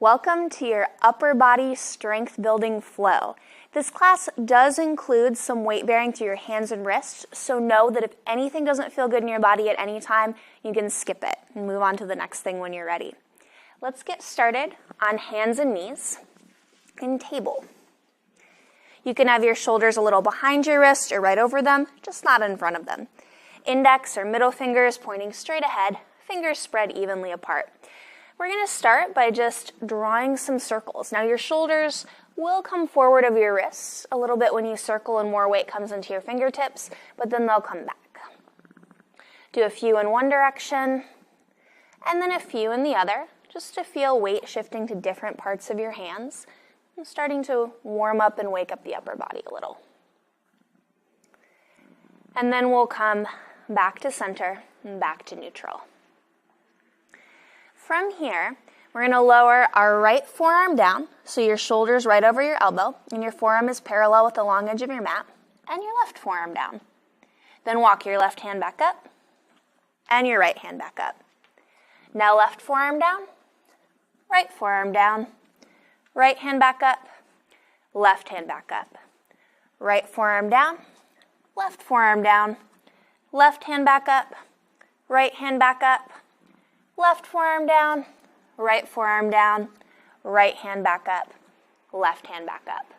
Welcome to your upper body strength building flow. This class does include some weight bearing through your hands and wrists, so know that if anything doesn't feel good in your body at any time, you can skip it and move on to the next thing when you're ready. Let's get started on hands and knees in table. You can have your shoulders a little behind your wrist or right over them, just not in front of them. Index or middle fingers pointing straight ahead, fingers spread evenly apart. We're going to start by just drawing some circles. Now your shoulders will come forward of your wrists a little bit when you circle and more weight comes into your fingertips, but then they'll come back. Do a few in one direction, and then a few in the other, just to feel weight shifting to different parts of your hands and starting to warm up and wake up the upper body a little. And then we'll come back to center and back to neutral. From here, we're going to lower our right forearm down, so your shoulder's right over your elbow, and your forearm is parallel with the long edge of your mat, and your left forearm down. Then walk your left hand back up, and your right hand back up. Now left forearm down, right forearm down, right hand back up, left hand back up. Right forearm down, left forearm down, left hand back up, right hand back up, left forearm down, right forearm down, right hand back up, left hand back up.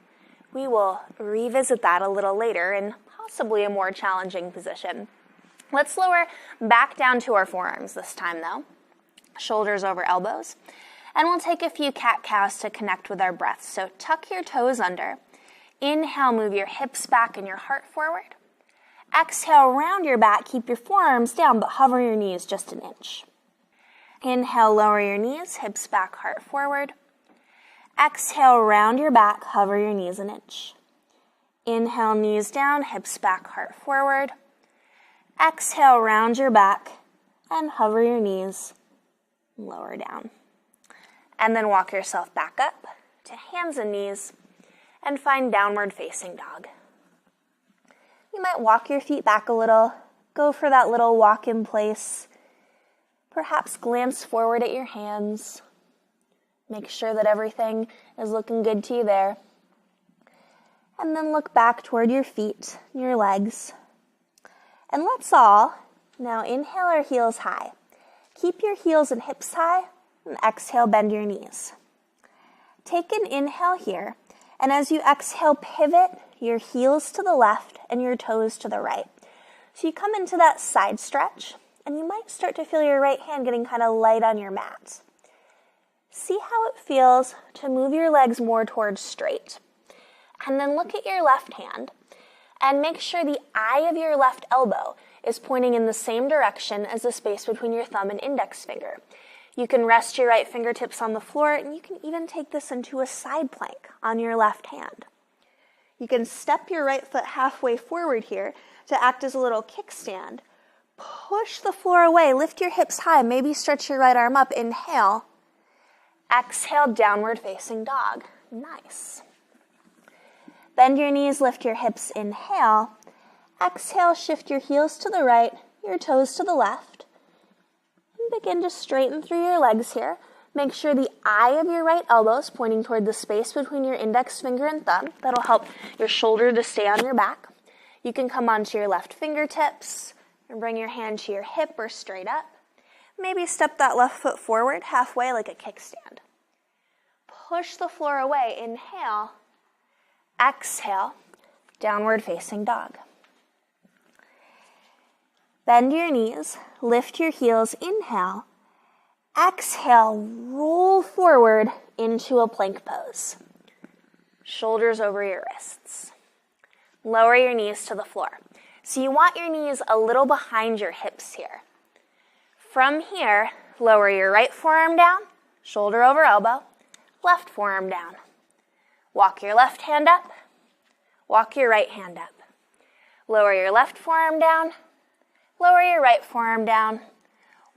We will revisit that a little later in possibly a more challenging position. Let's lower back down to our forearms this time though. Shoulders over elbows. And we'll take a few cat-cows to connect with our breath. So tuck your toes under. Inhale, move your hips back and your heart forward. Exhale, round your back, keep your forearms down, but hover your knees just an inch. Inhale, lower your knees, hips back, heart forward. Exhale, round your back, hover your knees an inch. Inhale, knees down, hips back, heart forward. Exhale, round your back, and hover your knees, lower down. And then walk yourself back up to hands and knees, and find downward facing dog. You might walk your feet back a little, go for that little walk in place. Perhaps glance forward at your hands. Make sure that everything is looking good to you there. And then look back toward your feet, your legs. And let's all now inhale our heels high. Keep your heels and hips high, and exhale, bend your knees. Take an inhale here, and as you exhale, pivot your heels to the left and your toes to the right. So you come into that side stretch, and you might start to feel your right hand getting kind of light on your mat. See how it feels to move your legs more towards straight. And then look at your left hand and make sure the eye of your left elbow is pointing in the same direction as the space between your thumb and index finger. You can rest your right fingertips on the floor, and you can even take this into a side plank on your left hand. You can step your right foot halfway forward here to act as a little kickstand. Push the floor away, lift your hips high, maybe stretch your right arm up, inhale. Exhale, downward facing dog. Nice. Bend your knees, lift your hips, inhale. Exhale, shift your heels to the right, your toes to the left. And begin to straighten through your legs here. Make sure the eye of your right elbow is pointing toward the space between your index finger and thumb. That'll help your shoulder to stay on your back. You can come onto your left fingertips and bring your hand to your hip or straight up. Maybe step that left foot forward halfway like a kickstand. Push the floor away. Inhale. Exhale. Downward facing dog. Bend your knees. Lift your heels. Inhale. Exhale. Roll forward into a plank pose. Shoulders over your wrists. Lower your knees to the floor. So you want your knees a little behind your hips here. From here, lower your right forearm down, shoulder over elbow, left forearm down. Walk your left hand up, walk your right hand up. Lower your left forearm down, lower your right forearm down,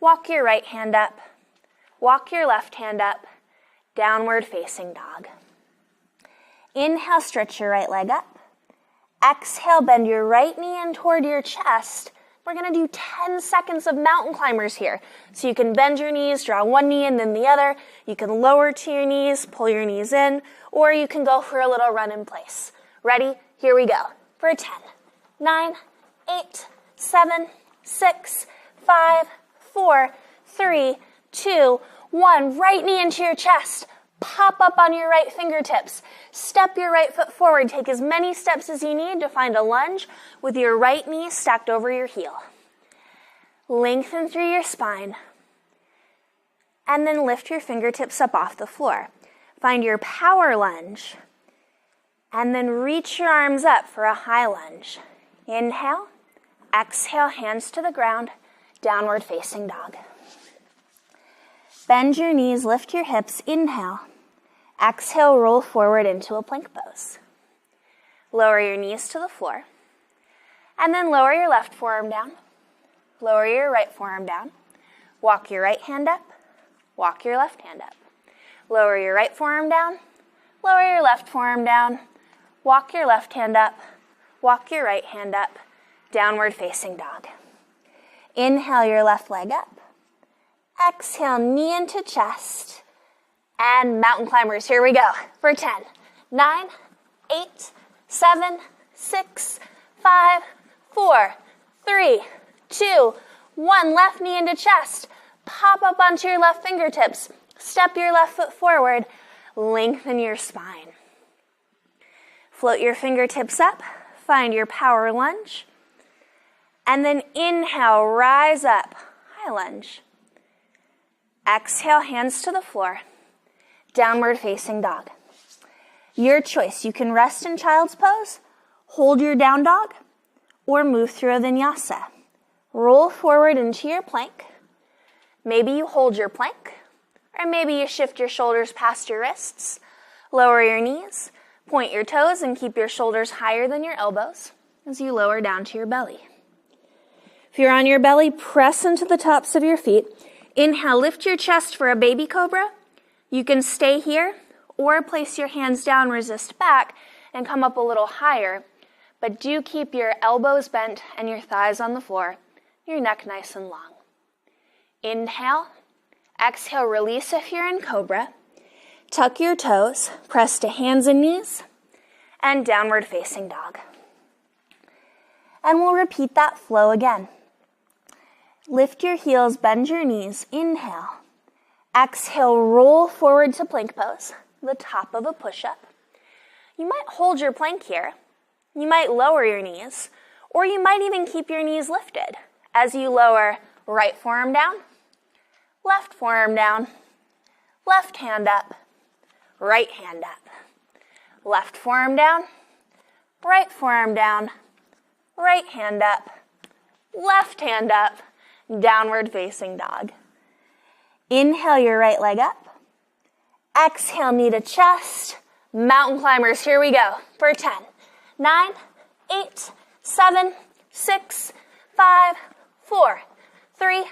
walk your right hand up, walk your left hand up, downward facing dog. Inhale, stretch your right leg up. Exhale, bend your right knee in toward your chest. We're going to do 10 seconds of mountain climbers here. So you can bend your knees, draw one knee and then the other. You can lower to your knees, pull your knees in, or you can go for a little run in place. Ready? Here we go. For 10, 9, 8, 7, 6, 5, 4, 3, 2, 1. Right knee into your chest. Pop up on your right fingertips. Step your right foot forward. Take as many steps as you need to find a lunge with your right knee stacked over your heel. Lengthen through your spine. And then lift your fingertips up off the floor. Find your power lunge. And then reach your arms up for a high lunge. Inhale. Exhale, hands to the ground. Downward facing dog. Bend your knees, lift your hips. Inhale. Exhale, roll forward into a plank pose. Lower your knees to the floor. And then lower your left forearm down. Lower your right forearm down. Walk your right hand up. Walk your left hand up. Lower your right forearm down. Lower your left forearm down. Walk your left hand up. Walk your right hand up. Downward facing dog. Inhale your left leg up. Exhale, knee into chest. And mountain climbers, here we go. For 10, 9, 8, 7, 6, 5, 4, 3, 2, 1. Left knee into chest. Pop up onto your left fingertips. Step your left foot forward. Lengthen your spine. Float your fingertips up. Find your power lunge. And then inhale, rise up. High lunge. Exhale, hands to the floor. Downward facing dog. Your choice. You can rest in child's pose, hold your down dog, or move through a vinyasa. Roll forward into your plank. Maybe you hold your plank, or maybe you shift your shoulders past your wrists. Lower your knees, point your toes, and keep your shoulders higher than your elbows as you lower down to your belly. If you're on your belly, press into the tops of your feet. Inhale, lift your chest for a baby cobra. You can stay here or place your hands down, resist back, and come up a little higher. But do keep your elbows bent and your thighs on the floor, your neck nice and long. Inhale. Exhale, release if you're in cobra. Tuck your toes, press to hands and knees, and downward facing dog. And we'll repeat that flow again. Lift your heels, bend your knees. Inhale. Exhale, roll forward to plank pose, the top of a push-up. You might hold your plank here. You might lower your knees, or you might even keep your knees lifted as you lower right forearm down, left forearm down, left hand up, right hand up, left forearm down, right forearm down, right hand up, left hand up, downward facing dog. Inhale your right leg up. Exhale, knee to chest. Mountain climbers, here we go. For 10, 9, 8, 7, 6, 5, 4, 3,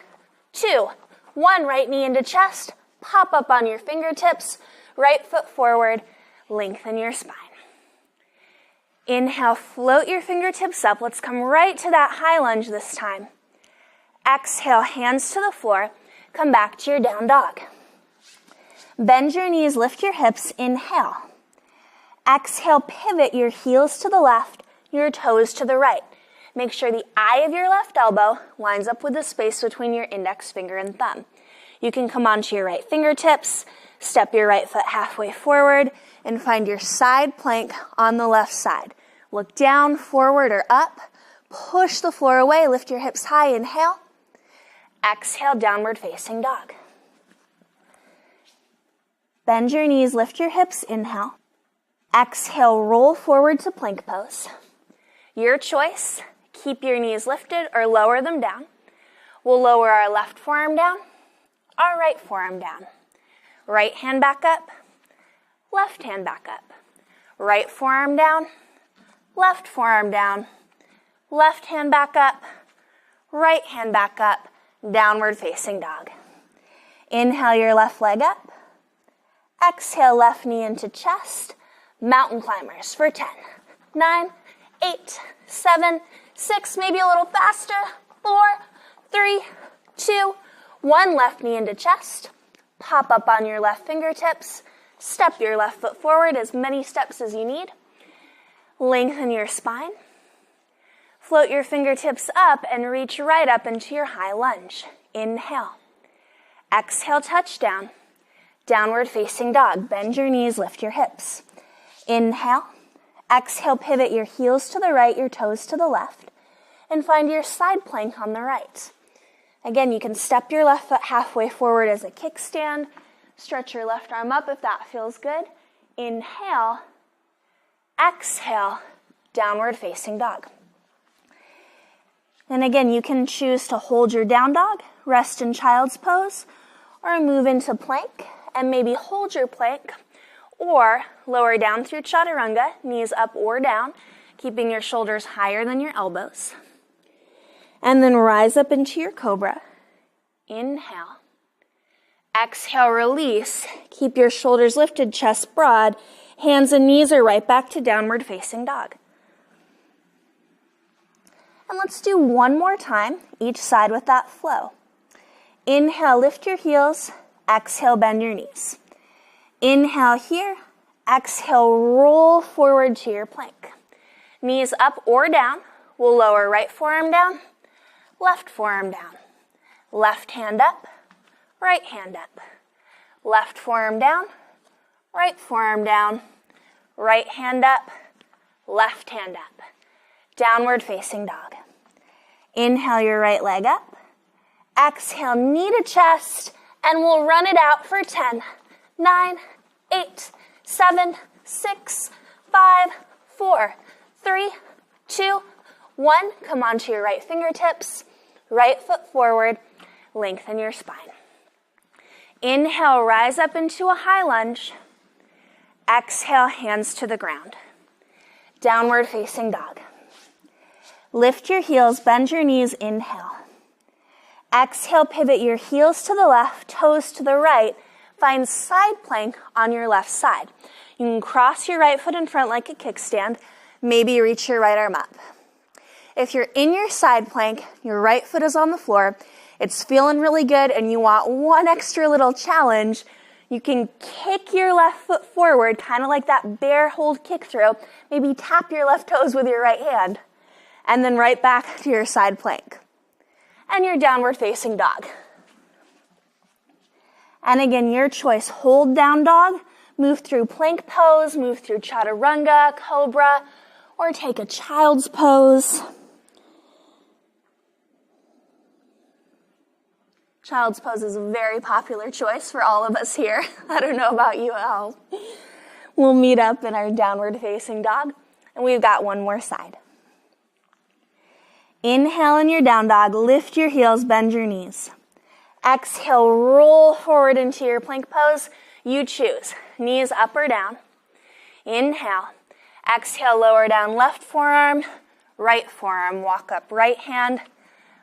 2, 1. Right knee into chest. Pop up on your fingertips. Right foot forward. Lengthen your spine. Inhale, float your fingertips up. Let's come right to that high lunge this time. Exhale, hands to the floor. Come back to your down dog. Bend your knees, lift your hips. Inhale. Exhale, pivot your heels to the left, your toes to the right. Make sure the eye of your left elbow lines up with the space between your index finger and thumb. You can come onto your right fingertips, step your right foot halfway forward, and find your side plank on the left side. Look down, forward, or up. Push the floor away, lift your hips high. Inhale. Exhale, downward facing dog. Bend your knees, lift your hips. Inhale. Exhale, roll forward to plank pose. Your choice. Keep your knees lifted or lower them down. We'll lower our left forearm down, our right forearm down. Right hand back up, left hand back up. Right forearm down, left forearm down. Left hand back up, right hand back up. Downward facing dog. Inhale your left leg up. Exhale, left knee into chest. Mountain climbers for 10, 9, 8, 7, 6, maybe a little faster. 4, 3, 2, 1. Left knee into chest. Pop up on your left fingertips. Step your left foot forward as many steps as you need. Lengthen your spine. Float your fingertips up and reach right up into your high lunge. Inhale. Exhale, touch down. Downward facing dog. Bend your knees, lift your hips. Inhale. Exhale, pivot your heels to the right, your toes to the left, and find your side plank on the right. Again, you can step your left foot halfway forward as a kickstand. Stretch your left arm up if that feels good. Inhale. Exhale, downward facing dog. And again, you can choose to hold your down dog, rest in child's pose, or move into plank and maybe hold your plank, or lower down through chaturanga, knees up or down, keeping your shoulders higher than your elbows. And then rise up into your cobra. Inhale. Exhale, release. Keep your shoulders lifted, chest broad. Hands and knees are right back to downward facing dog. And let's do one more time, each side with that flow. Inhale, lift your heels. Exhale, bend your knees. Inhale here. Exhale, roll forward to your plank. Knees up or down. We'll lower right forearm down, left forearm down. Left hand up, right hand up. Left forearm down, right forearm down. Right hand up, left hand up. Downward facing dog. Inhale your right leg up. Exhale, knee to chest, and we'll run it out for 10, 9, 8, 7, 6, 5, 4, 3, 2, 1. Come onto your right fingertips, right foot forward, lengthen your spine. Inhale, rise up into a high lunge. Exhale, hands to the ground. Downward facing dog. Lift your heels, bend your knees, inhale. Exhale, pivot your heels to the left, toes to the right. Find side plank on your left side. You can cross your right foot in front like a kickstand. Maybe reach your right arm up. If you're in your side plank, your right foot is on the floor, it's feeling really good, and you want one extra little challenge, you can kick your left foot forward, kind of like that bear hold kick through. Maybe tap your left toes with your right hand, and then right back to your side plank. And your downward facing dog. And again, your choice. Hold down dog, move through plank pose, move through chaturanga, cobra, or take a child's pose. Child's pose is a very popular choice for all of us here. I don't know about you all. We'll meet up in our downward facing dog, and we've got one more side. Inhale in your down dog, lift your heels, bend your knees. Exhale, roll forward into your plank pose. You choose, knees up or down. Inhale. Exhale, lower down left forearm, right forearm, walk up right hand,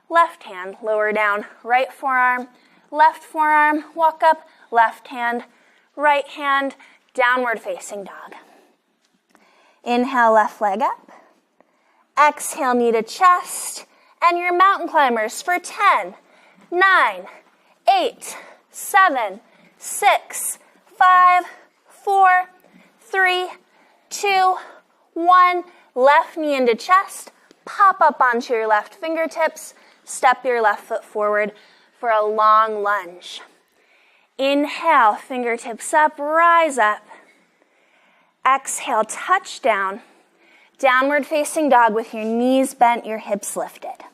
left hand, lower down right forearm, left forearm, walk up, left hand, right hand, downward facing dog. Inhale, left leg up. Exhale, knee to chest, and your mountain climbers for 10, 9, 8, 7, 6, 5, 4, 3, 2, 1. Left knee into chest, pop up onto your left fingertips, step your left foot forward for a long lunge. Inhale, fingertips up, rise up. Exhale, touch down. Downward facing dog with your knees bent, your hips lifted.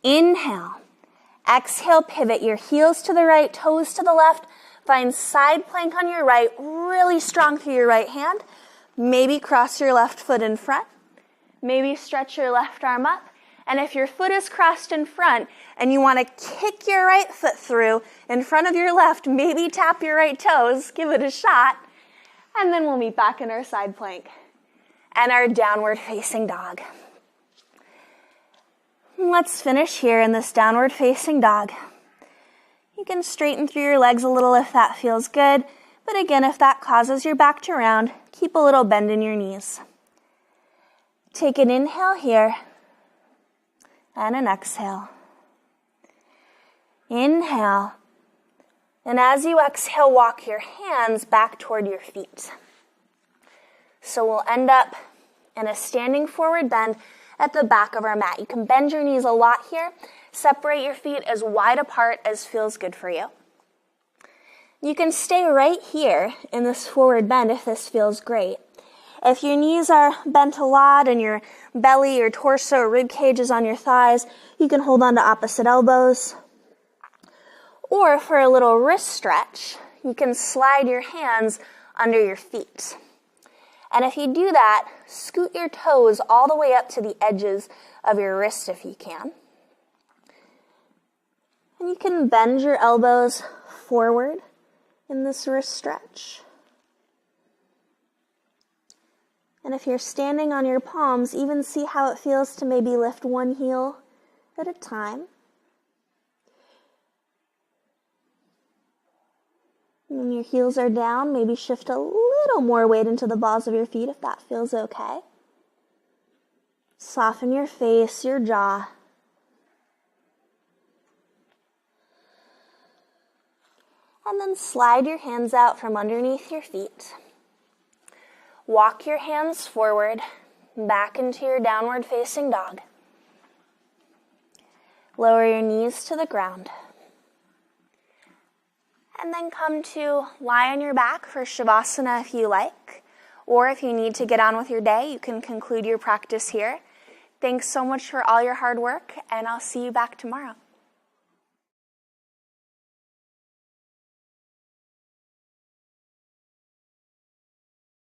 Inhale. Exhale, pivot your heels to the right, toes to the left. Find side plank on your right, really strong through your right hand. Maybe cross your left foot in front. Maybe stretch your left arm up. And if your foot is crossed in front and you want to kick your right foot through in front of your left, maybe tap your right toes, give it a shot. And then we'll meet back in our side plank and our downward facing dog. Let's finish here in this downward facing dog. You can straighten through your legs a little if that feels good, but again, if that causes your back to round, keep a little bend in your knees. Take an inhale here, and an exhale. Inhale. And as you exhale, walk your hands back toward your feet. So we'll end up in a standing forward bend at the back of our mat. You can bend your knees a lot here. Separate your feet as wide apart as feels good for you. You can stay right here in this forward bend if this feels great. If your knees are bent a lot and your belly, your torso, rib cage is on your thighs, you can hold on to opposite elbows. Or for a little wrist stretch, you can slide your hands under your feet. And if you do that, scoot your toes all the way up to the edges of your wrist if you can. And you can bend your elbows forward in this wrist stretch. And if you're standing on your palms, even see how it feels to maybe lift one heel at a time. And when your heels are down, maybe shift a little more weight into the balls of your feet if that feels okay. Soften your face, your jaw. And then slide your hands out from underneath your feet. Walk your hands forward, back into your downward facing dog. Lower your knees to the ground. And then come to lie on your back for Shavasana if you like. Or if you need to get on with your day, you can conclude your practice here. Thanks so much for all your hard work, and I'll see you back tomorrow.